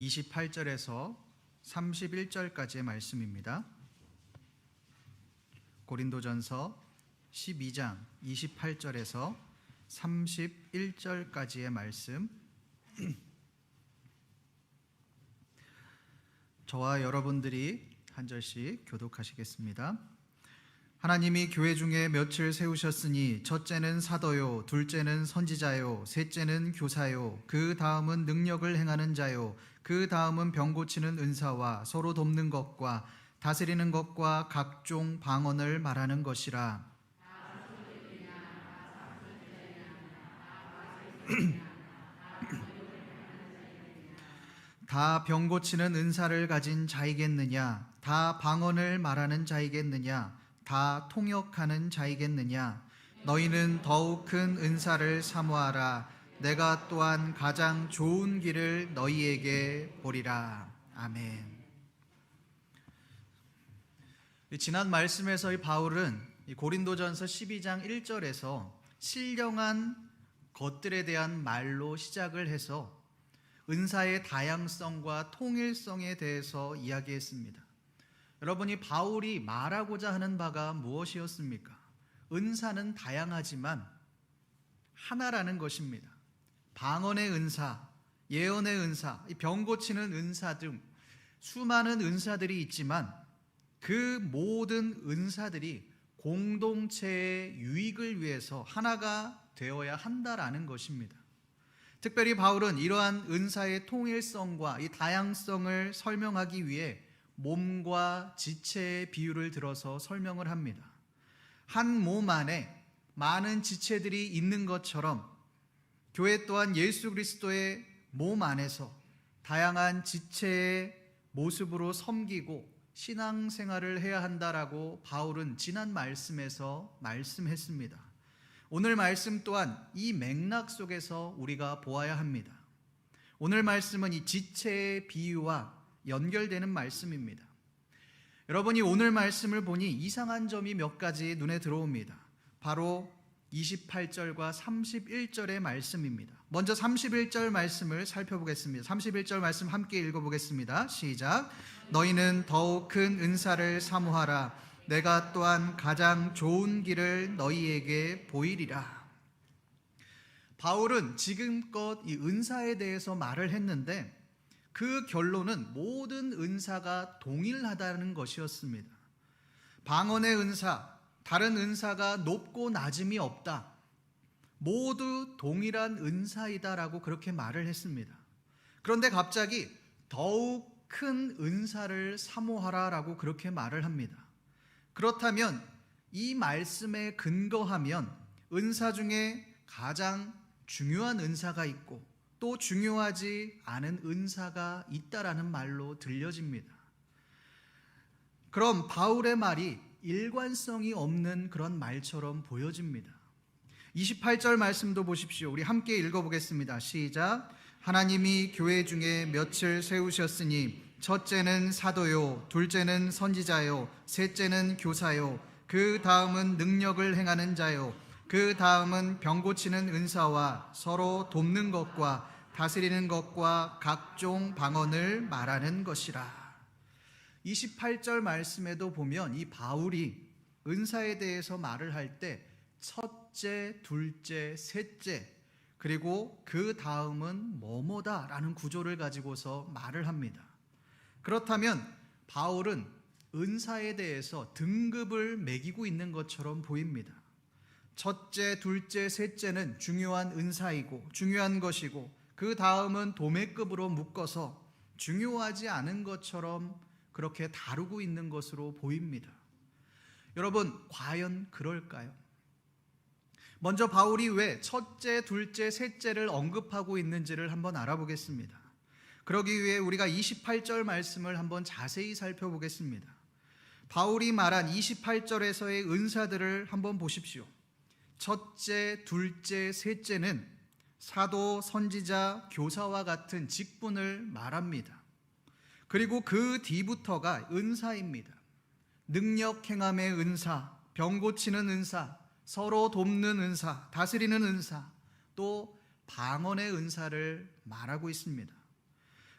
28절에서 31절까지의 말씀입니다. 고린도전서 12장 28절에서 31절까지의 말씀, 저와 여러분들이 한 절씩 교독하시겠습니다. 하나님이 교회 중에 몇을 세우셨으니 첫째는 사도요, 둘째는 선지자요, 셋째는 교사요, 그 다음은 능력을 행하는 자요, 그 다음은 병 고치는 은사와 서로 돕는 것과 다스리는 것과 각종 방언을 말하는 것이라. 다 병 고치는 은사를 가진 자이겠느냐? 다 방언을 말하는 자이겠느냐? 다 통역하는 자이겠느냐? 너희는 더욱 큰 은사를 사모하라. 내가 또한 가장 좋은 길을 너희에게 보리라. 아멘. 지난 말씀에서 이 바울은 고린도전서 12장 1절에서 신령한 것들에 대한 말로 시작을 해서 은사의 다양성과 통일성에 대해서 이야기했습니다. 여러분이 바울이 말하고자 하는 바가 무엇이었습니까? 은사는 다양하지만 하나라는 것입니다. 방언의 은사, 예언의 은사, 병 고치는 은사 등 수많은 은사들이 있지만 그 모든 은사들이 공동체의 유익을 위해서 하나가 되어야 한다라는 것입니다. 특별히 바울은 이러한 은사의 통일성과 이 다양성을 설명하기 위해 몸과 지체의 비유를 들어서 설명을 합니다. 한 몸 안에 많은 지체들이 있는 것처럼 교회 또한 예수 그리스도의 몸 안에서 다양한 지체의 모습으로 섬기고 신앙생활을 해야 한다라고 바울은 지난 말씀에서 말씀했습니다. 오늘 말씀 또한 이 맥락 속에서 우리가 보아야 합니다. 오늘 말씀은 이 지체의 비유와 연결되는 말씀입니다. 여러분이 오늘 말씀을 보니 이상한 점이 몇 가지 눈에 들어옵니다. 바로 28절과 31절의 말씀입니다. 먼저 31절 말씀을 살펴보겠습니다. 31절 말씀 함께 읽어보겠습니다. 시작. 너희는 더욱 큰 은사를 사모하라. 내가 또한 가장 좋은 길을 너희에게 보이리라. 바울은 지금껏 이 은사에 대해서 말을 했는데 그 결론은 모든 은사가 동일하다는 것이었습니다. 방언의 은사, 다른 은사가 높고 낮음이 없다. 모두 동일한 은사이다라고 그렇게 말을 했습니다. 그런데 갑자기 더욱 큰 은사를 사모하라라고 그렇게 말을 합니다. 그렇다면 이 말씀에 근거하면 은사 중에 가장 중요한 은사가 있고 또 중요하지 않은 은사가 있다라는 말로 들려집니다. 그럼 바울의 말이 일관성이 없는 그런 말처럼 보여집니다. 28절 말씀도 보십시오. 우리 함께 읽어보겠습니다. 시작. 하나님이 교회 중에 몇을 세우셨으니 첫째는 사도요, 둘째는 선지자요, 셋째는 교사요, 그 다음은 능력을 행하는 자요, 그 다음은 병 고치는 은사와 서로 돕는 것과 다스리는 것과 각종 방언을 말하는 것이라. 28절 말씀에도 보면 이 바울이 은사에 대해서 말을 할 때 첫째, 둘째, 셋째 그리고 그 다음은 뭐뭐다라는 구조를 가지고서 말을 합니다. 그렇다면 바울은 은사에 대해서 등급을 매기고 있는 것처럼 보입니다. 첫째, 둘째, 셋째는 중요한 은사이고 중요한 것이고 그 다음은 도매급으로 묶어서 중요하지 않은 것처럼 그렇게 다루고 있는 것으로 보입니다. 여러분, 과연 그럴까요? 먼저 바울이 왜 첫째, 둘째, 셋째를 언급하고 있는지를 한번 알아보겠습니다. 그러기 위해 우리가 28절 말씀을 한번 자세히 살펴보겠습니다. 바울이 말한 28절에서의 은사들을 한번 보십시오. 첫째, 둘째, 셋째는 사도, 선지자, 교사와 같은 직분을 말합니다. 그리고 그 뒤부터가 은사입니다. 능력 행함의 은사, 병 고치는 은사, 서로 돕는 은사, 다스리는 은사, 또 방언의 은사를 말하고 있습니다.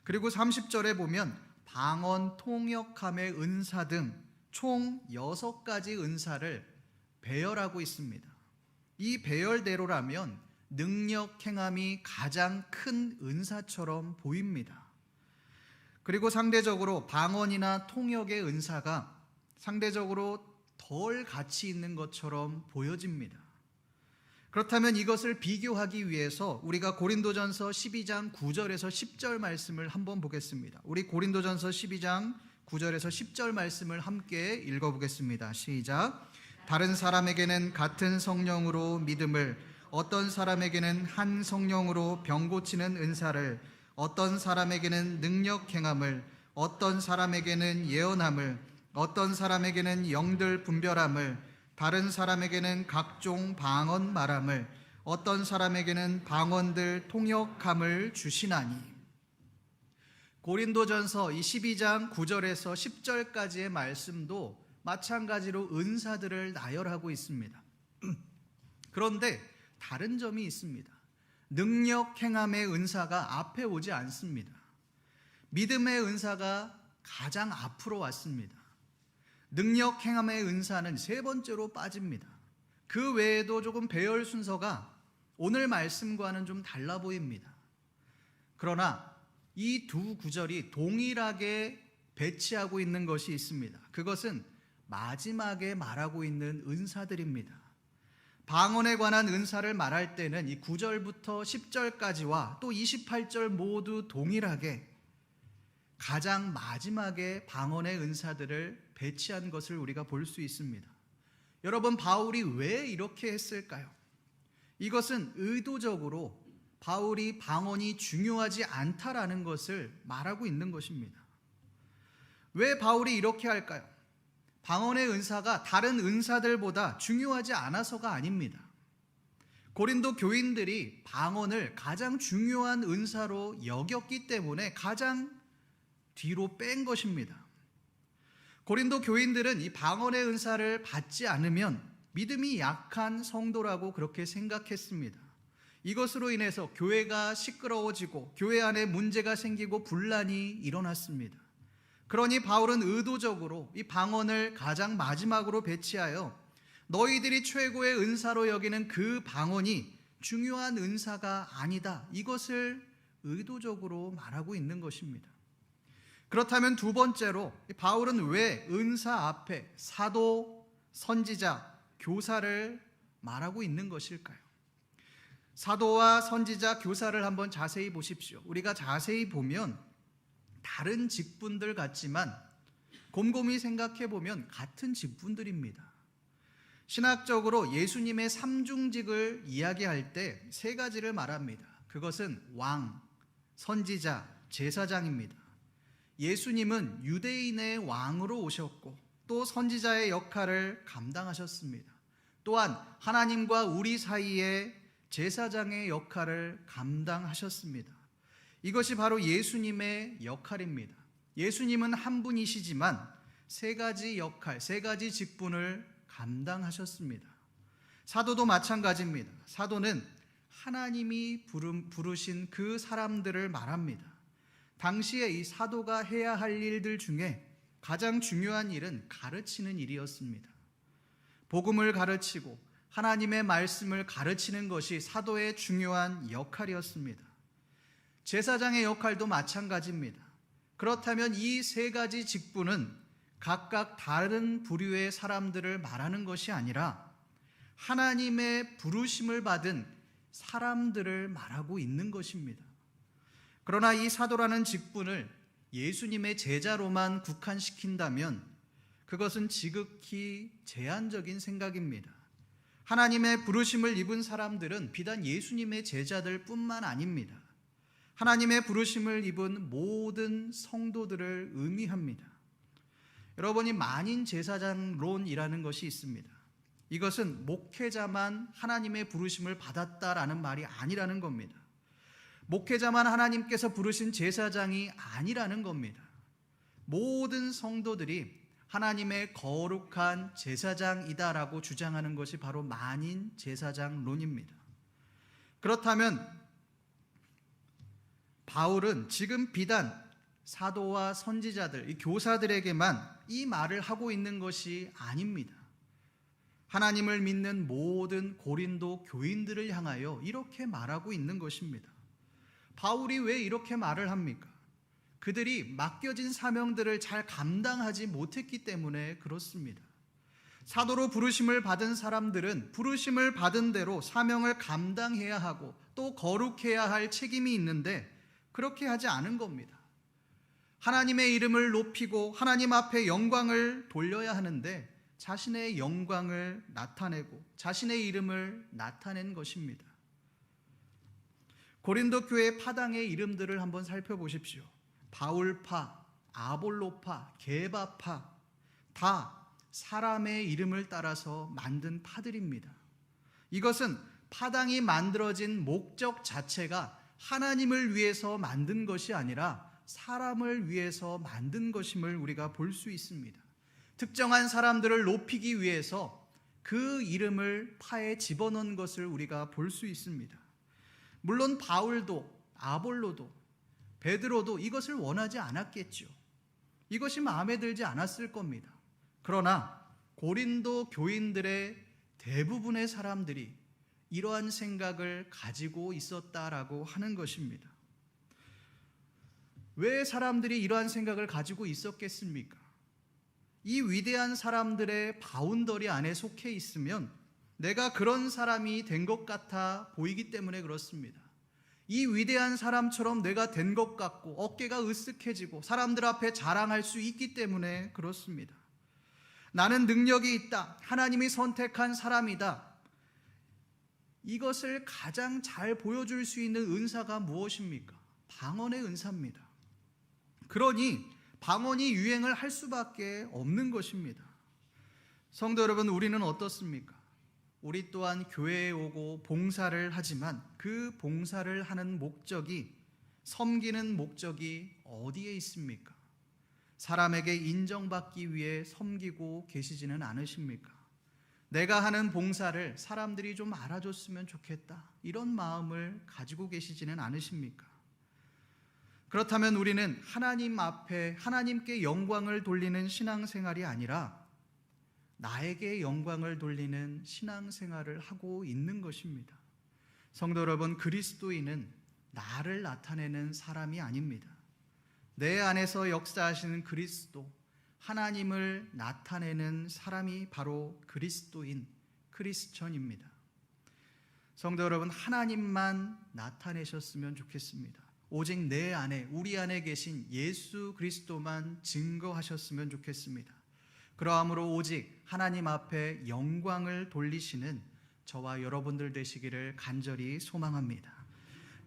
그리고 30절에 보면 방언, 통역함의 은사 등 총 6가지 은사를 배열하고 있습니다. 이 배열대로라면 능력 행함이 가장 큰 은사처럼 보입니다. 그리고 상대적으로 방언이나 통역의 은사가 상대적으로 덜 가치 있는 것처럼 보여집니다. 그렇다면 이것을 비교하기 위해서 우리가 고린도전서 12장 9절에서 10절 말씀을 한번 보겠습니다. 우리 고린도전서 12장 9절에서 10절 말씀을 함께 읽어보겠습니다. 시작. 다른 사람에게는 같은 성령으로 믿음을, 어떤 사람에게는 한 성령으로 병 고치는 은사를, 어떤 사람에게는 능력 행함을, 어떤 사람에게는 예언함을, 어떤 사람에게는 영들 분별함을, 다른 사람에게는 각종 방언 말함을, 어떤 사람에게는 방언들 통역함을 주시나니. 고린도전서 12장 9절에서 10절까지의 말씀도 마찬가지로 은사들을 나열하고 있습니다. 그런데 다른 점이 있습니다. 능력 행함의 은사가 앞에 오지 않습니다. 믿음의 은사가 가장 앞으로 왔습니다. 능력 행함의 은사는 세 번째로 빠집니다. 그 외에도 조금 배열 순서가 오늘 말씀과는 좀 달라 보입니다. 그러나 이 두 구절이 동일하게 배치하고 있는 것이 있습니다. 그것은 마지막에 말하고 있는 은사들입니다. 방언에 관한 은사를 말할 때는 이 9절부터 10절까지와 또 28절 모두 동일하게 가장 마지막에 방언의 은사들을 배치한 것을 우리가 볼 수 있습니다. 여러분, 바울이 왜 이렇게 했을까요? 이것은 의도적으로 바울이 방언이 중요하지 않다라는 것을 말하고 있는 것입니다. 왜 바울이 이렇게 할까요? 방언의 은사가 다른 은사들보다 중요하지 않아서가 아닙니다. 고린도 교인들이 방언을 가장 중요한 은사로 여겼기 때문에 가장 뒤로 뺀 것입니다. 고린도 교인들은 이 방언의 은사를 받지 않으면 믿음이 약한 성도라고 그렇게 생각했습니다. 이것으로 인해서 교회가 시끄러워지고 교회 안에 문제가 생기고 분란이 일어났습니다. 그러니 바울은 의도적으로 이 방언을 가장 마지막으로 배치하여 너희들이 최고의 은사로 여기는 그 방언이 중요한 은사가 아니다, 이것을 의도적으로 말하고 있는 것입니다. 그렇다면 두 번째로 바울은 왜 은사 앞에 사도, 선지자, 교사를 말하고 있는 것일까요? 사도와 선지자, 교사를 한번 자세히 보십시오. 우리가 자세히 보면 다른 직분들 같지만 곰곰이 생각해 보면 같은 직분들입니다. 신학적으로 예수님의 삼중직을 이야기할 때 세 가지를 말합니다. 그것은 왕, 선지자, 제사장입니다. 예수님은 유대인의 왕으로 오셨고 또 선지자의 역할을 감당하셨습니다. 또한 하나님과 우리 사이에 제사장의 역할을 감당하셨습니다. 이것이 바로 예수님의 역할입니다. 예수님은 한 분이시지만 세 가지 역할, 세 가지 직분을 감당하셨습니다. 사도도 마찬가지입니다. 사도는 하나님이 부르신 그 사람들을 말합니다. 당시에 이 사도가 해야 할 일들 중에 가장 중요한 일은 가르치는 일이었습니다. 복음을 가르치고 하나님의 말씀을 가르치는 것이 사도의 중요한 역할이었습니다. 제사장의 역할도 마찬가지입니다. 그렇다면 이 세 가지 직분은 각각 다른 부류의 사람들을 말하는 것이 아니라 하나님의 부르심을 받은 사람들을 말하고 있는 것입니다. 그러나 이 사도라는 직분을 예수님의 제자로만 국한시킨다면 그것은 지극히 제한적인 생각입니다. 하나님의 부르심을 입은 사람들은 비단 예수님의 제자들 뿐만 아닙니다. 하나님의 부르심을 입은 모든 성도들을 의미합니다. 여러분이 만인 제사장론이라는 것이 있습니다. 이것은 목회자만 하나님의 부르심을 받았다라는 말이 아니라는 겁니다. 목회자만 하나님께서 부르신 제사장이 아니라는 겁니다. 모든 성도들이 하나님의 거룩한 제사장이다라고 주장하는 것이 바로 만인 제사장론입니다. 그렇다면 바울은 지금 비단 사도와 선지자들, 이 교사들에게만 이 말을 하고 있는 것이 아닙니다. 하나님을 믿는 모든 고린도 교인들을 향하여 이렇게 말하고 있는 것입니다. 바울이 왜 이렇게 말을 합니까? 그들이 맡겨진 사명들을 잘 감당하지 못했기 때문에 그렇습니다. 사도로 부르심을 받은 사람들은 부르심을 받은 대로 사명을 감당해야 하고 또 거룩해야 할 책임이 있는데 그렇게 하지 않은 겁니다. 하나님의 이름을 높이고 하나님 앞에 영광을 돌려야 하는데 자신의 영광을 나타내고 자신의 이름을 나타낸 것입니다. 고린도 교회 파당의 이름들을 한번 살펴보십시오. 바울파, 아볼로파, 게바파, 다 사람의 이름을 따라서 만든 파들입니다. 이것은 파당이 만들어진 목적 자체가 하나님을 위해서 만든 것이 아니라 사람을 위해서 만든 것임을 우리가 볼 수 있습니다. 특정한 사람들을 높이기 위해서 그 이름을 파에 집어넣은 것을 우리가 볼 수 있습니다. 물론 바울도 아볼로도 베드로도 이것을 원하지 않았겠죠. 이것이 마음에 들지 않았을 겁니다. 그러나 고린도 교인들의 대부분의 사람들이 이러한 생각을 가지고 있었다라고 하는 것입니다. 왜 사람들이 이러한 생각을 가지고 있었겠습니까? 이 위대한 사람들의 바운더리 안에 속해 있으면 내가 그런 사람이 된 것 같아 보이기 때문에 그렇습니다. 이 위대한 사람처럼 내가 된 것 같고 어깨가 으쓱해지고 사람들 앞에 자랑할 수 있기 때문에 그렇습니다. 나는 능력이 있다. 하나님이 선택한 사람이다. 이것을 가장 잘 보여줄 수 있는 은사가 무엇입니까? 방언의 은사입니다. 그러니 방언이 유행을 할 수밖에 없는 것입니다. 성도 여러분, 우리는 어떻습니까? 우리 또한 교회에 오고 봉사를 하지만 그 봉사를 하는 목적이, 섬기는 목적이 어디에 있습니까? 사람에게 인정받기 위해 섬기고 계시지는 않으십니까? 내가 하는 봉사를 사람들이 좀 알아줬으면 좋겠다, 이런 마음을 가지고 계시지는 않으십니까? 그렇다면 우리는 하나님 앞에 하나님께 영광을 돌리는 신앙생활이 아니라 나에게 영광을 돌리는 신앙생활을 하고 있는 것입니다. 성도 여러분, 그리스도인은 나를 나타내는 사람이 아닙니다. 내 안에서 역사하시는 그리스도, 하나님을 나타내는 사람이 바로 그리스도인, 크리스천입니다. 성도 여러분, 하나님만 나타내셨으면 좋겠습니다. 오직 내 안에, 우리 안에 계신 예수 그리스도만 증거하셨으면 좋겠습니다. 그러함으로 오직 하나님 앞에 영광을 돌리시는 저와 여러분들 되시기를 간절히 소망합니다.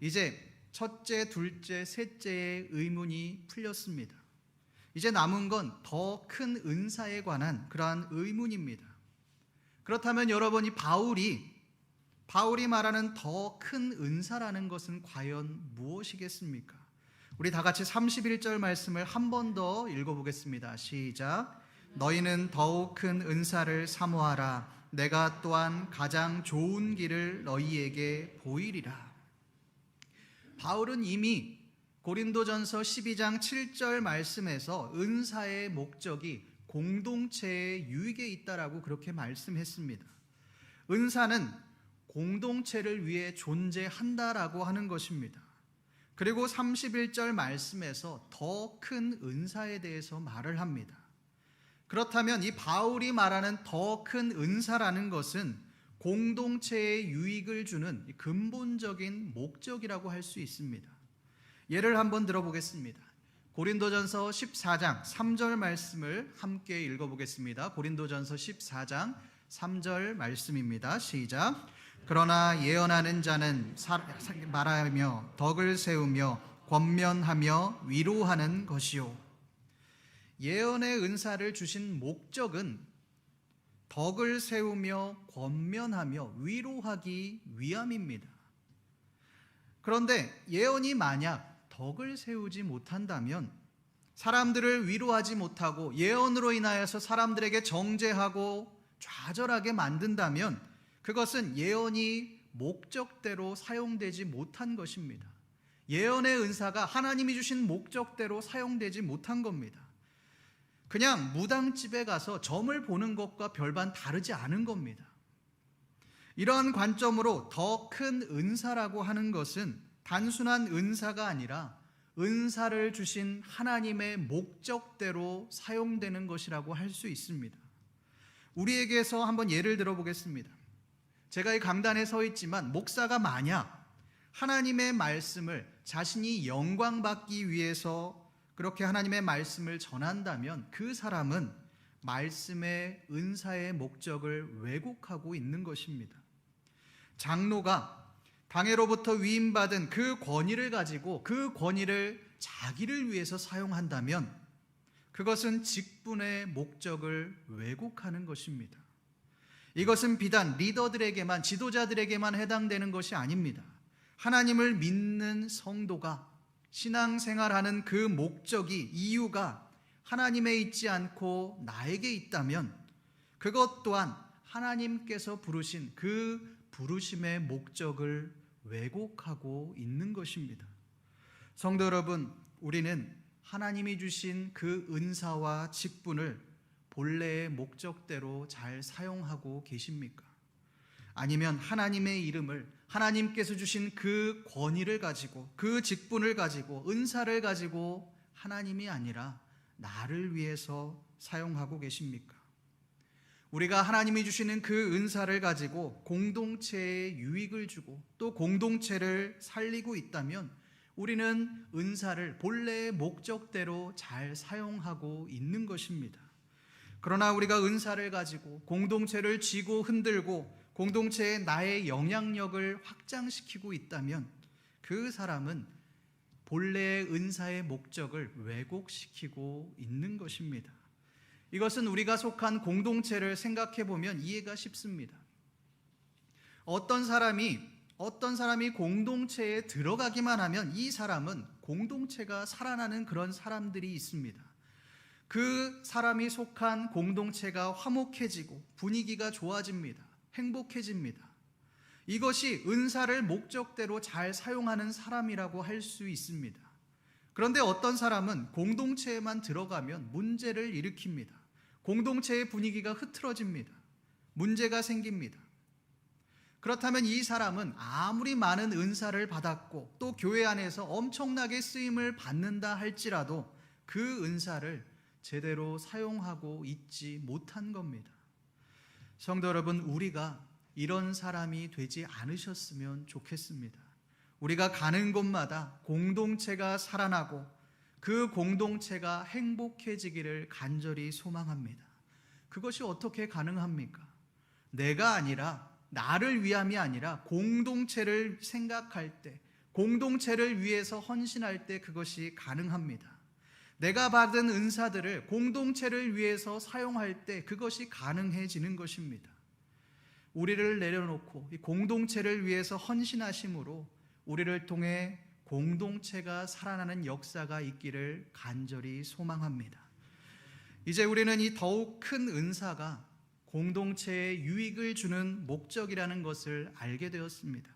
이제 첫째, 둘째, 셋째의 의문이 풀렸습니다. 이제 남은 건 더 큰 은사에 관한 그러한 의문입니다. 그렇다면 여러분이 바울이 말하는 더 큰 은사라는 것은 과연 무엇이겠습니까? 우리 다 같이 31절 말씀을 한 번 더 읽어보겠습니다. 시작. 너희는 더욱 큰 은사를 사모하라. 내가 또한 가장 좋은 길을 너희에게 보이리라. 바울은 이미 고린도전서 12장 7절 말씀에서 은사의 목적이 공동체의 유익에 있다라고 그렇게 말씀했습니다. 은사는 공동체를 위해 존재한다라고 하는 것입니다. 그리고 31절 말씀에서 더 큰 은사에 대해서 말을 합니다. 그렇다면 이 바울이 말하는 더 큰 은사라는 것은 공동체에 유익을 주는 근본적인 목적이라고 할 수 있습니다. 예를 한번 들어보겠습니다. 고린도전서 14장 3절 말씀을 함께 읽어보겠습니다. 고린도전서 14장 3절 말씀입니다. 시작. 그러나 예언하는 자는 말하며 덕을 세우며 권면하며 위로하는 것이요. 예언의 은사를 주신 목적은 덕을 세우며 권면하며 위로하기 위함입니다. 그런데 예언이 만약 덕을 세우지 못한다면, 사람들을 위로하지 못하고 예언으로 인하여서 사람들에게 정죄하고 좌절하게 만든다면 그것은 예언이 목적대로 사용되지 못한 것입니다. 예언의 은사가 하나님이 주신 목적대로 사용되지 못한 겁니다. 그냥 무당집에 가서 점을 보는 것과 별반 다르지 않은 겁니다. 이러한 관점으로 더 큰 은사라고 하는 것은 단순한 은사가 아니라 은사를 주신 하나님의 목적대로 사용되는 것이라고 할 수 있습니다. 우리에게서 한번 예를 들어보겠습니다. 제가 이 강단에 서 있지만 목사가 만약 하나님의 말씀을 자신이 영광받기 위해서 그렇게 하나님의 말씀을 전한다면 그 사람은 말씀의 은사의 목적을 왜곡하고 있는 것입니다. 장로가 당회로부터 위임받은 그 권위를 가지고 그 권위를 자기를 위해서 사용한다면 그것은 직분의 목적을 왜곡하는 것입니다. 이것은 비단 리더들에게만, 지도자들에게만 해당되는 것이 아닙니다. 하나님을 믿는 성도가 신앙생활하는 그 목적이, 이유가 하나님에 있지 않고 나에게 있다면 그것 또한 하나님께서 부르신 그 부르심의 목적을 왜곡하고 있는 것입니다. 성도 여러분, 우리는 하나님이 주신 그 은사와 직분을 본래의 목적대로 잘 사용하고 계십니까? 아니면 하나님의 이름을, 하나님께서 주신 그 권위를 가지고, 그 직분을 가지고, 은사를 가지고 하나님이 아니라 나를 위해서 사용하고 계십니까? 우리가 하나님이 주시는 그 은사를 가지고 공동체에 유익을 주고 또 공동체를 살리고 있다면 우리는 은사를 본래의 목적대로 잘 사용하고 있는 것입니다. 그러나 우리가 은사를 가지고 공동체를 쥐고 흔들고 공동체에 나의 영향력을 확장시키고 있다면 그 사람은 본래의 은사의 목적을 왜곡시키고 있는 것입니다. 이것은 우리가 속한 공동체를 생각해 보면 이해가 쉽습니다. 어떤 사람이 공동체에 들어가기만 하면 이 사람은 공동체가 살아나는 그런 사람들이 있습니다. 그 사람이 속한 공동체가 화목해지고 분위기가 좋아집니다. 행복해집니다. 이것이 은사를 목적대로 잘 사용하는 사람이라고 할 수 있습니다. 그런데 어떤 사람은 공동체에만 들어가면 문제를 일으킵니다. 공동체의 분위기가 흐트러집니다. 문제가 생깁니다. 그렇다면 이 사람은 아무리 많은 은사를 받았고 또 교회 안에서 엄청나게 쓰임을 받는다 할지라도 그 은사를 제대로 사용하고 있지 못한 겁니다. 성도 여러분, 우리가 이런 사람이 되지 않으셨으면 좋겠습니다. 우리가 가는 곳마다 공동체가 살아나고 그 공동체가 행복해지기를 간절히 소망합니다. 그것이 어떻게 가능합니까? 내가 아니라, 나를 위함이 아니라 공동체를 생각할 때, 공동체를 위해서 헌신할 때 그것이 가능합니다. 내가 받은 은사들을 공동체를 위해서 사용할 때 그것이 가능해지는 것입니다. 우리를 내려놓고 이 공동체를 위해서 헌신하심으로 우리를 통해 공동체가 살아나는 역사가 있기를 간절히 소망합니다. 이제 우리는 이 더욱 큰 은사가 공동체에 유익을 주는 목적이라는 것을 알게 되었습니다.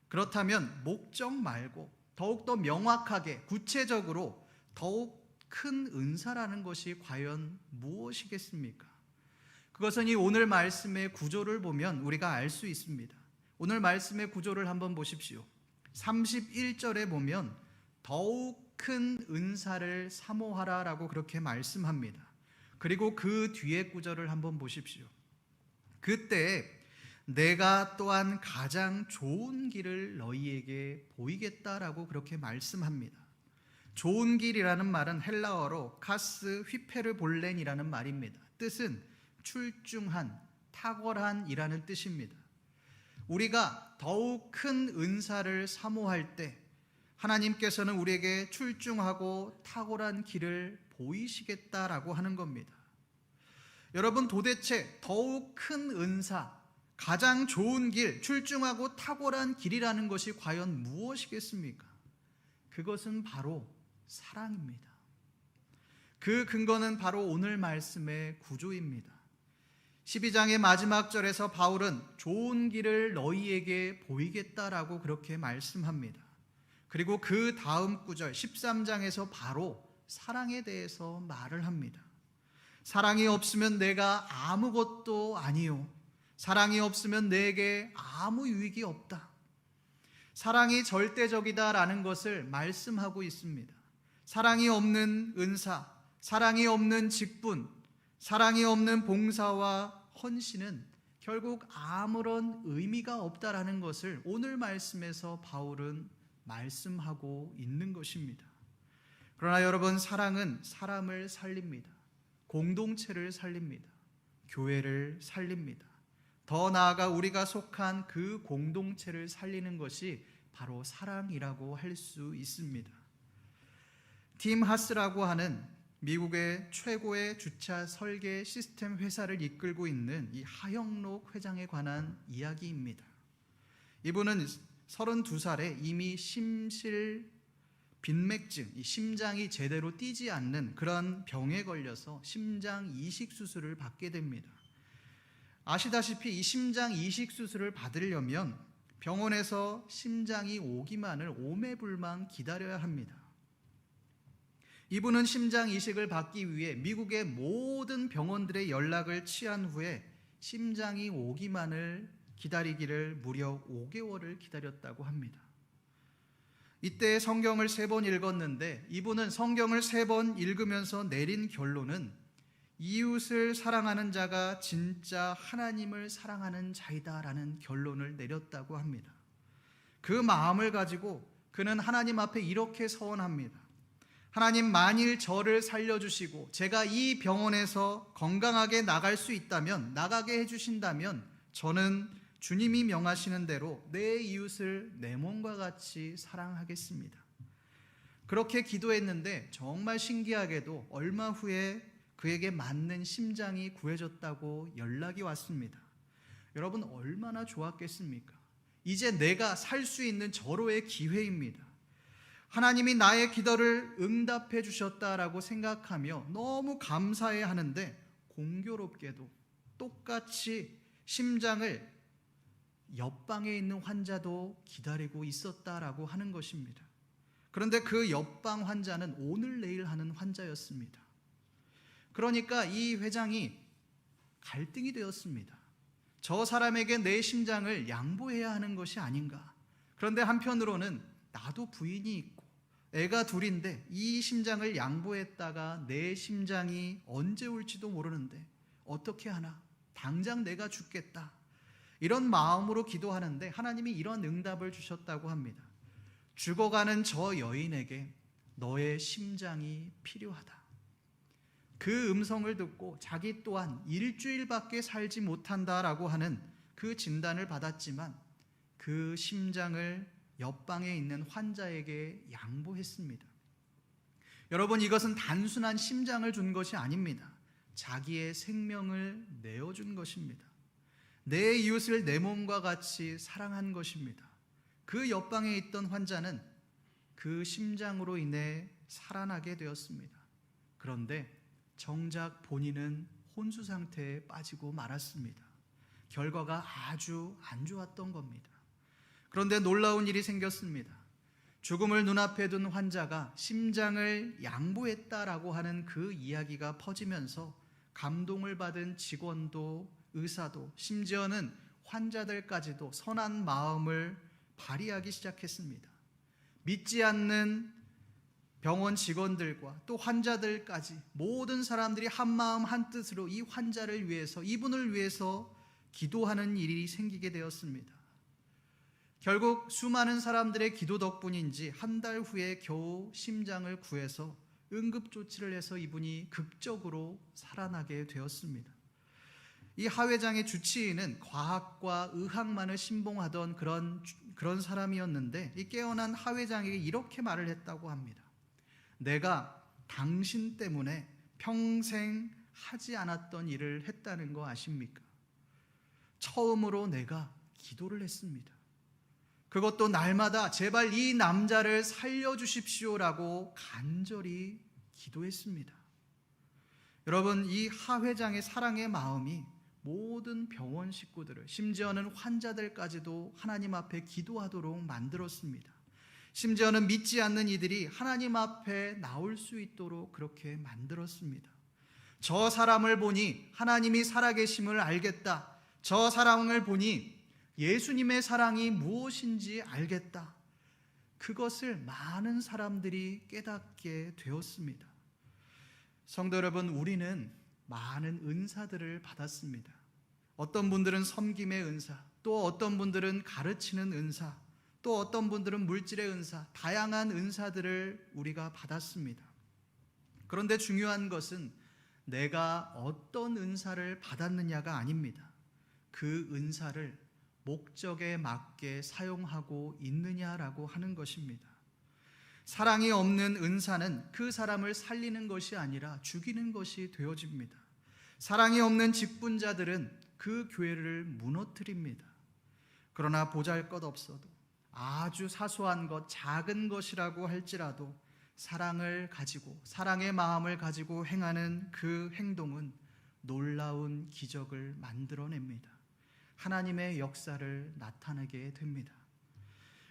그렇다면 목적 말고 더욱더 명확하게 구체적으로 더욱 큰 은사라는 것이 과연 무엇이겠습니까? 그것은 이 오늘 말씀의 구조를 보면 우리가 알 수 있습니다. 오늘 말씀의 구조를 한번 보십시오. 31절에 보면 더욱 큰 은사를 사모하라라고 그렇게 말씀합니다. 그리고 그 뒤에 구절을 한번 보십시오. 그때 내가 또한 가장 좋은 길을 너희에게 보이겠다라고 그렇게 말씀합니다. 좋은 길이라는 말은 헬라어로 카스 휘페르볼렌이라는 말입니다. 뜻은 출중한, 탁월한이라는 뜻입니다. 우리가 더욱 큰 은사를 사모할 때 하나님께서는 우리에게 출중하고 탁월한 길을 보이시겠다라고 하는 겁니다. 여러분, 도대체 더욱 큰 은사, 가장 좋은 길, 출중하고 탁월한 길이라는 것이 과연 무엇이겠습니까? 그것은 바로 사랑입니다. 그 근거는 바로 오늘 말씀의 구조입니다. 12장의 마지막 절에서 바울은 좋은 길을 너희에게 보이겠다라고 그렇게 말씀합니다. 그리고 그 다음 구절 13장에서 바로 사랑에 대해서 말을 합니다. 사랑이 없으면 내가 아무것도 아니요. 사랑이 없으면 내게 아무 유익이 없다. 사랑이 절대적이다라는 것을 말씀하고 있습니다. 사랑이 없는 은사, 사랑이 없는 직분, 사랑이 없는 봉사와 헌신은 결국 아무런 의미가 없다라는 것을 오늘 말씀에서 바울은 말씀하고 있는 것입니다. 그러나 여러분, 사랑은 사람을 살립니다. 공동체를 살립니다. 교회를 살립니다. 더 나아가 우리가 속한 그 공동체를 살리는 것이 바로 사랑이라고 할 수 있습니다. 팀 하스라고 하는 미국의 최고의 주차 설계 시스템 회사를 이끌고 있는 이 하영록 회장에 관한 이야기입니다. 이분은 32살에 이미 심실 빈맥증, 심장이 제대로 뛰지 않는 그런 병에 걸려서 심장 이식 수술을 받게 됩니다. 아시다시피 이 심장 이식 수술을 받으려면 병원에서 심장이 오기만을 오매불망 기다려야 합니다. 이분은 심장 이식을 받기 위해 미국의 모든 병원들의 연락을 취한 후에 심장이 오기만을 기다리기를 무려 5개월을 기다렸다고 합니다. 이때 성경을 3번 읽었는데 이분은 성경을 3번 읽으면서 내린 결론은 이웃을 사랑하는 자가 진짜 하나님을 사랑하는 자이다라는 결론을 내렸다고 합니다. 그 마음을 가지고 그는 하나님 앞에 이렇게 서원합니다. 하나님, 만일 저를 살려주시고 제가 이 병원에서 건강하게 나갈 수 있다면, 나가게 해주신다면 저는 주님이 명하시는 대로 내 이웃을 내 몸과 같이 사랑하겠습니다. 그렇게 기도했는데 정말 신기하게도 얼마 후에 그에게 맞는 심장이 구해졌다고 연락이 왔습니다. 여러분, 얼마나 좋았겠습니까? 이제 내가 살 수 있는 절호의 기회입니다. 하나님이 나의 기도를 응답해 주셨다라고 생각하며 너무 감사해 하는데 공교롭게도 똑같이 심장을 옆방에 있는 환자도 기다리고 있었다라고 하는 것입니다. 그런데 그 옆방 환자는 오늘 내일 하는 환자였습니다. 그러니까 이 회장이 갈등이 되었습니다. 저 사람에게 내 심장을 양보해야 하는 것이 아닌가. 그런데 한편으로는 나도 부인이 있고 애가 둘인데 이 심장을 양보했다가 내 심장이 언제 올지도 모르는데 어떻게 하나, 당장 내가 죽겠다, 이런 마음으로 기도하는데 하나님이 이런 응답을 주셨다고 합니다. 죽어가는 저 여인에게 너의 심장이 필요하다. 그 음성을 듣고 자기 또한 일주일밖에 살지 못한다라고 하는 그 진단을 받았지만 그 심장을 옆방에 있는 환자에게 양보했습니다. 여러분, 이것은 단순한 심장을 준 것이 아닙니다. 자기의 생명을 내어준 것입니다. 내 이웃을 내 몸과 같이 사랑한 것입니다. 그 옆방에 있던 환자는 그 심장으로 인해 살아나게 되었습니다. 그런데 정작 본인은 혼수 상태에 빠지고 말았습니다. 결과가 아주 안 좋았던 겁니다. 그런데 놀라운 일이 생겼습니다. 죽음을 눈앞에 둔 환자가 심장을 양보했다라고 하는 그 이야기가 퍼지면서 감동을 받은 직원도 의사도 심지어는 환자들까지도 선한 마음을 발휘하기 시작했습니다. 믿지 않는 병원 직원들과 또 환자들까지 모든 사람들이 한마음 한뜻으로 이 환자를 위해서, 이분을 위해서 기도하는 일이 생기게 되었습니다. 결국 수많은 사람들의 기도 덕분인지 한 달 후에 겨우 심장을 구해서 응급조치를 해서 이분이 극적으로 살아나게 되었습니다. 이 하 회장의 주치의는 과학과 의학만을 신봉하던 그런 사람이었는데 이 깨어난 하 회장에게 이렇게 말을 했다고 합니다. 내가 당신 때문에 평생 하지 않았던 일을 했다는 거 아십니까? 처음으로 내가 기도를 했습니다. 그것도 날마다 제발 이 남자를 살려주십시오라고 간절히 기도했습니다. 여러분, 이 하 회장의 사랑의 마음이 모든 병원 식구들을, 심지어는 환자들까지도 하나님 앞에 기도하도록 만들었습니다. 심지어는 믿지 않는 이들이 하나님 앞에 나올 수 있도록 그렇게 만들었습니다. 저 사람을 보니 하나님이 살아계심을 알겠다. 저 사람을 보니 예수님의 사랑이 무엇인지 알겠다. 그것을 많은 사람들이 깨닫게 되었습니다. 성도 여러분, 우리는 많은 은사들을 받았습니다. 어떤 분들은 섬김의 은사, 또 어떤 분들은 가르치는 은사, 또 어떤 분들은 물질의 은사, 다양한 은사들을 우리가 받았습니다. 그런데 중요한 것은 내가 어떤 은사를 받았느냐가 아닙니다. 그 은사를 목적에 맞게 사용하고 있느냐라고 하는 것입니다. 사랑이 없는 은사는 그 사람을 살리는 것이 아니라 죽이는 것이 되어집니다. 사랑이 없는 직분자들은 그 교회를 무너뜨립니다. 그러나 보잘것없어도 아주 사소한 것, 작은 것이라고 할지라도 사랑을 가지고, 사랑의 마음을 가지고 행하는 그 행동은 놀라운 기적을 만들어냅니다. 하나님의 역사를 나타내게 됩니다.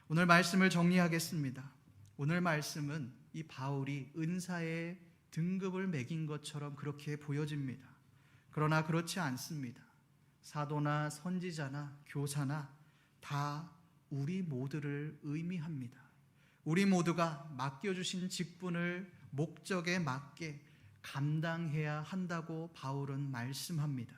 오늘 말씀을 정리하겠습니다. 오늘 말씀은 이 바울이 은사의 등급을 매긴 것처럼 그렇게 보여집니다. 그러나 그렇지 않습니다. 사도나 선지자나 교사나 다 우리 모두를 의미합니다. 우리 모두가 맡겨주신 직분을 목적에 맞게 감당해야 한다고 바울은 말씀합니다.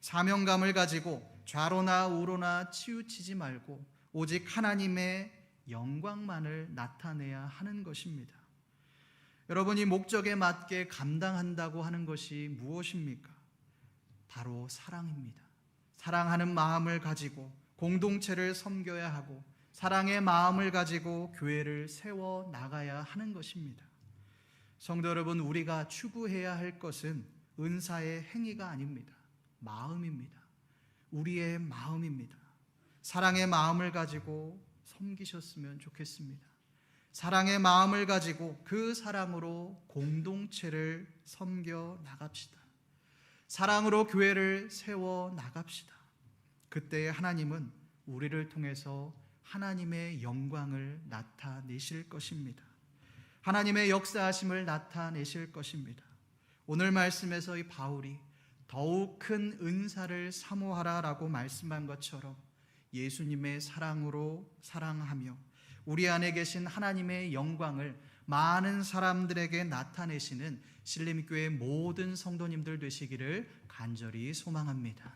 사명감을 가지고 좌로나 우로나 치우치지 말고 오직 하나님의 영광만을 나타내야 하는 것입니다. 여러분이 목적에 맞게 감당한다고 하는 것이 무엇입니까? 바로 사랑입니다. 사랑하는 마음을 가지고 공동체를 섬겨야 하고 사랑의 마음을 가지고 교회를 세워 나가야 하는 것입니다. 성도 여러분, 우리가 추구해야 할 것은 은사의 행위가 아닙니다. 마음입니다. 우리의 마음입니다. 사랑의 마음을 가지고 섬기셨으면 좋겠습니다. 사랑의 마음을 가지고 그 사랑으로 공동체를 섬겨 나갑시다. 사랑으로 교회를 세워 나갑시다. 그때 하나님은 우리를 통해서 하나님의 영광을 나타내실 것입니다. 하나님의 역사하심을 나타내실 것입니다. 오늘 말씀에서 이 바울이 더욱 큰 은사를 사모하라라고 말씀한 것처럼 예수님의 사랑으로 사랑하며 우리 안에 계신 하나님의 영광을 많은 사람들에게 나타내시는 신림교회 모든 성도님들 되시기를 간절히 소망합니다.